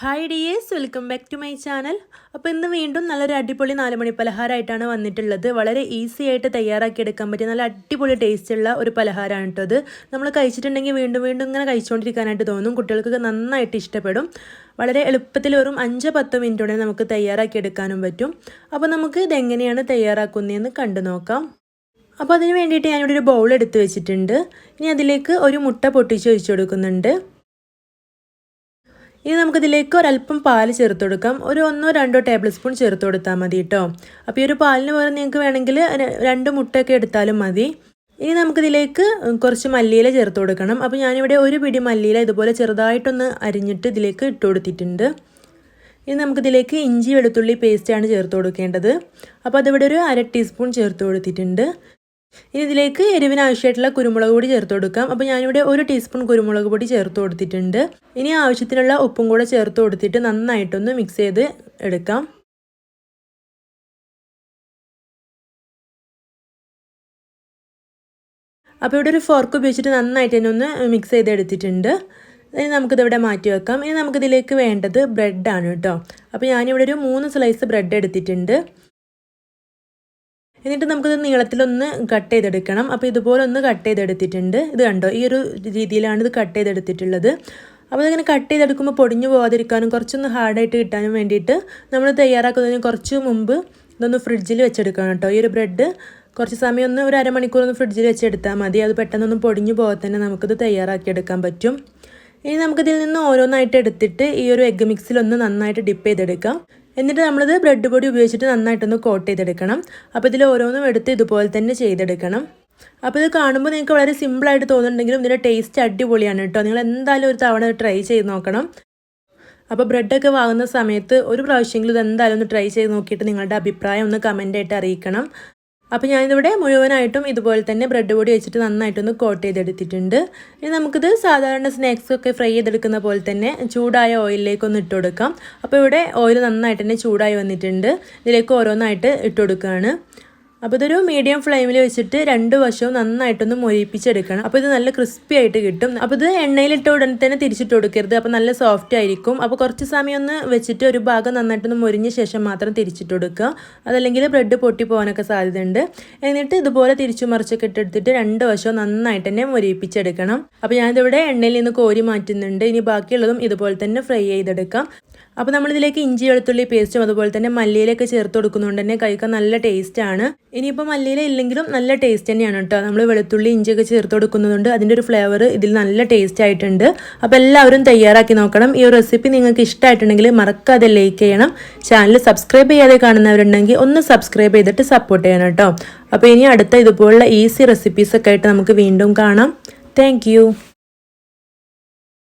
Hi dears, welcome back to my channel. അപ്പോൾ ഇന്ന് വീണ്ടും നല്ലൊരു അടിപൊളി 4 മണി പലഹാരമായിട്ടാണ് വന്നിട്ടുള്ളത്. വളരെ ഈസി ആയിട്ട് തയ്യാറാക്കി എടുക്കാൻ പറ്റിയ നല്ല അടിപൊളി ടേസ്റ്റുള്ള ഒരു പലഹാരമാണ് കേട്ടോ അത്. നമ്മൾ കഴിച്ചിട്ടുണ്ടെങ്കിൽ വീണ്ടും വീണ്ടും ഇങ്ങനെ കഴിച്ചുകൊണ്ടിരിക്കാനായിട്ട് തോന്നും. കുട്ടികൾക്കൊക്കെ നന്നായിട്ട് ഇഷ്ടപ്പെടും. വളരെ എളുപ്പത്തിൽ വെറും 5-10 മിനിറ്റോടെ നമുക്ക് തയ്യാറാക്കി എടുക്കാനും പറ്റും. അപ്പോൾ നമുക്ക് ഇതെങ്ങനെയാണ് തയ്യാറാക്കുന്നതെന്ന് കണ്ടു നോക്കാം. അപ്പോൾ അതിന് വേണ്ടിയിട്ട് ഞാനിവിടെ ഒരു ബൗൾ എടുത്ത് വെച്ചിട്ടുണ്ട്. ഇനി അതിലേക്ക് ഒരു മുട്ട പൊട്ടിച്ച് ഒഴിച്ചു കൊടുക്കുന്നുണ്ട്. ഇനി നമുക്കിതിലേക്ക് ഒരല്പം പാൽ ചേർത്ത് കൊടുക്കാം. ഒരു 1-2 ടേബിൾ സ്പൂൺ ചേർത്ത് കൊടുത്താൽ മതി കേട്ടോ. അപ്പോൾ ഈ ഒരു പാലിന് പകരം നിങ്ങൾക്ക് വേണമെങ്കിൽ 2 മുട്ടയൊക്കെ എടുത്താലും മതി. ഇനി നമുക്കിതിലേക്ക് കുറച്ച് മല്ലിയില ചേർത്ത് കൊടുക്കണം. അപ്പോൾ ഞാനിവിടെ ഒരു പിടി മല്ലിയില ഇതുപോലെ ചെറുതായിട്ടൊന്ന് അരിഞ്ഞിട്ട് ഇതിലേക്ക് ഇട്ട് കൊടുത്തിട്ടുണ്ട്. ഇനി നമുക്കിതിലേക്ക് ഇഞ്ചി വെളുത്തുള്ളി പേസ്റ്റാണ് ചേർത്ത് കൊടുക്കേണ്ടത്. അപ്പോൾ അതിവിടെ ഒരു 1/2 ടീസ്പൂൺ ചേർത്ത് കൊടുത്തിട്ടുണ്ട്. ഇനി ഇതിലേക്ക് എരിവിന് ആവശ്യമായിട്ടുള്ള കുരുമുളക് പൊടി ചേർത്ത് കൊടുക്കാം. അപ്പോൾ ഞാനിവിടെ 1 ടീസ്പൂൺ കുരുമുളക് പൊടി ചേർത്ത് കൊടുത്തിട്ടുണ്ട്. ഇനി ആവശ്യത്തിനുള്ള ഉപ്പും കൂടെ ചേർത്ത് കൊടുത്തിട്ട് നന്നായിട്ടൊന്ന് മിക്സ് ചെയ്ത് എടുക്കാം. അപ്പോൾ ഇവിടെ ഒരു ഫോർക്ക് ഉപയോഗിച്ചിട്ട് നന്നായിട്ട് തന്നെ ഒന്ന് മിക്സ് ചെയ്ത് എടുത്തിട്ടുണ്ട്. ഇനി നമുക്കിതിവിടെ മാറ്റി വെക്കാം. ഇനി നമുക്കിതിലേക്ക് വേണ്ടത് ബ്രെഡാണ് കേട്ടോ. അപ്പോൾ ഞാനിവിടെ ഒരു 3 സ്ലൈസ് ബ്രെഡ് എടുത്തിട്ടുണ്ട്. എന്നിട്ട് നമുക്കിത് നീളത്തിലൊന്ന് കട്ട് ചെയ്തെടുക്കണം. അപ്പോൾ ഇതുപോലെ ഒന്ന് കട്ട് ചെയ്തെടുത്തിട്ടുണ്ട്. ഇത് കണ്ടോ, ഈ ഒരു രീതിയിലാണ് ഇത് കട്ട് ചെയ്തെടുത്തിട്ടുള്ളത്. അപ്പോൾ ഇതിങ്ങനെ കട്ട് ചെയ്തെടുക്കുമ്പോൾ പൊടിഞ്ഞു പോകാതിരിക്കാനും കുറച്ചൊന്ന് ഹാർഡായിട്ട് കിട്ടാനും വേണ്ടിയിട്ട് നമ്മൾ തയ്യാറാക്കുന്നതിന് കുറച്ച് മുമ്പ് ഇതൊന്ന് ഫ്രിഡ്ജിൽ വെച്ചെടുക്കണം കേട്ടോ. ഈ ഒരു ബ്രെഡ് കുറച്ച് സമയം ഒന്ന് ഒരു അരമണിക്കൂർ ഒന്ന് ഫ്രിഡ്ജിൽ വെച്ചെടുത്താൽ മതി. അത് പെട്ടെന്നൊന്നും പൊടിഞ്ഞു പോകാൻ തന്നെ നമുക്കിത് തയ്യാറാക്കിയെടുക്കാൻ പറ്റും. ഇനി നമുക്കിതിൽ നിന്ന് ഓരോന്നായിട്ട് എടുത്തിട്ട് ഈ ഒരു എഗ്ഗ് മിക്സിലൊന്ന് നന്നായിട്ട് ഡിപ്പ് ചെയ്തെടുക്കാം. എന്നിട്ട് നമ്മളിത് ബ്രെഡ് പൊടി ഉപയോഗിച്ചിട്ട് നന്നായിട്ടൊന്ന് കോട്ട് ചെയ്തെടുക്കണം. അപ്പോൾ ഇതിൽ ഓരോന്നും എടുത്ത് ഇതുപോലെ തന്നെ ചെയ്തെടുക്കണം. അപ്പോൾ ഇത് കാണുമ്പോൾ നിങ്ങൾക്ക് വളരെ സിമ്പിളായിട്ട് തോന്നുന്നുണ്ടെങ്കിലും ഇതിൻ്റെ ടേസ്റ്റ് അടിപൊളിയാണ് കേട്ടോ. നിങ്ങൾ എന്തായാലും ഒരു തവണ ട്രൈ ചെയ്ത് നോക്കണം. അപ്പോൾ ബ്രെഡൊക്കെ വാങ്ങുന്ന സമയത്ത് ഒരു പ്രാവശ്യമെങ്കിലും ഇത് എന്തായാലും ഒന്ന് ട്രൈ ചെയ്ത് നോക്കിയിട്ട് നിങ്ങളുടെ അഭിപ്രായം ഒന്ന് കമൻ്റായിട്ട് അറിയിക്കണം. അപ്പോൾ ഞാനിതിവിടെ മുഴുവനായിട്ടും ഇതുപോലെ തന്നെ ബ്രെഡ് പൊടി വെച്ചിട്ട് നന്നായിട്ടൊന്ന് കോട്ട് ചെയ്തെടുത്തിട്ടുണ്ട്. ഇനി നമുക്കിത് സാധാരണ സ്നാക്സൊക്കെ ഫ്രൈ ചെയ്തെടുക്കുന്ന പോലെ തന്നെ ചൂടായ ഓയിലിലേക്കൊന്ന് ഇട്ട് കൊടുക്കാം. അപ്പോൾ ഇവിടെ ഓയിൽ നന്നായിട്ട് തന്നെ ചൂടായി വന്നിട്ടുണ്ട്. ഇതിലേക്ക് ഓരോന്നായിട്ട് ഇട്ട് കൊടുക്കുകയാണ്. അപ്പോൾ ഇതൊരു മീഡിയം ഫ്ലെയിമിൽ വെച്ചിട്ട് 2 വശവും നന്നായിട്ടൊന്ന് മൊരിപ്പിച്ചെടുക്കണം. അപ്പോൾ ഇത് നല്ല ക്രിസ്പി ആയിട്ട് കിട്ടും. അപ്പോൾ ഇത് എണ്ണയിലിട്ട് ഉടനെ തന്നെ തിരിച്ചിട്ട് കൊടുക്കരുത്. അപ്പോൾ നല്ല സോഫ്റ്റ് ആയിരിക്കും. അപ്പോൾ കുറച്ച് സമയം ഒന്ന് വെച്ചിട്ട് ഒരു ഭാഗം നന്നായിട്ടൊന്ന് മൊരിഞ്ഞ ശേഷം മാത്രം തിരിച്ചിട്ട് കൊടുക്കുക. അതല്ലെങ്കിൽ ബ്രെഡ് പൊട്ടി പോകാനൊക്കെ സാധ്യതയുണ്ട്. എന്നിട്ട് ഇതുപോലെ തിരിച്ചു മറിച്ചൊക്കെ ഇട്ടെടുത്തിട്ട് 2 വശവും നന്നായിട്ട് തന്നെ മൊരിപ്പിച്ചെടുക്കണം. അപ്പോൾ ഞാനിതിവിടെ എണ്ണയിൽ നിന്ന് കോരി മാറ്റുന്നുണ്ട്. ഇനി ബാക്കിയുള്ളതും ഇതുപോലെ തന്നെ ഫ്രൈ ചെയ്തെടുക്കാം. അപ്പോൾ നമ്മളിതിലേക്ക് ഇഞ്ചി വെളുത്തുള്ളി പേസ്റ്റും അതുപോലെ തന്നെ മല്ലിയിലൊക്കെ ചേർത്ത് കൊടുക്കുന്നതുകൊണ്ട് തന്നെ കഴിക്കാൻ നല്ല ടേസ്റ്റാണ്. ഇനിയിപ്പോൾ മല്ലിയില ഇല്ലെങ്കിലും നല്ല ടേസ്റ്റ് തന്നെയാണ് കേട്ടോ. നമ്മൾ വെളുത്തുള്ളി ഇഞ്ചിയൊക്കെ ചേർത്ത് കൊടുക്കുന്നതുകൊണ്ട് അതിൻ്റെ ഒരു ഫ്ലേവർ ഇതിൽ നല്ല ടേസ്റ്റ് ആയിട്ടുണ്ട്. അപ്പോൾ എല്ലാവരും തയ്യാറാക്കി നോക്കണം. ഈ ഒരു റെസിപ്പി നിങ്ങൾക്ക് ഇഷ്ടമായിട്ടുണ്ടെങ്കിൽ മറക്കാതെ ലൈക്ക് ചെയ്യണം. ചാനൽ സബ്സ്ക്രൈബ് ചെയ്യാതെ കാണുന്നവരുണ്ടെങ്കിൽ ഒന്ന് സബ്സ്ക്രൈബ് ചെയ്തിട്ട് സപ്പോർട്ട് ചെയ്യണം കേട്ടോ. അപ്പോൾ ഇനി അടുത്ത ഇതുപോലുള്ള ഈസി റെസിപ്പീസൊക്കെ ആയിട്ട് നമുക്ക് വീണ്ടും കാണാം. താങ്ക്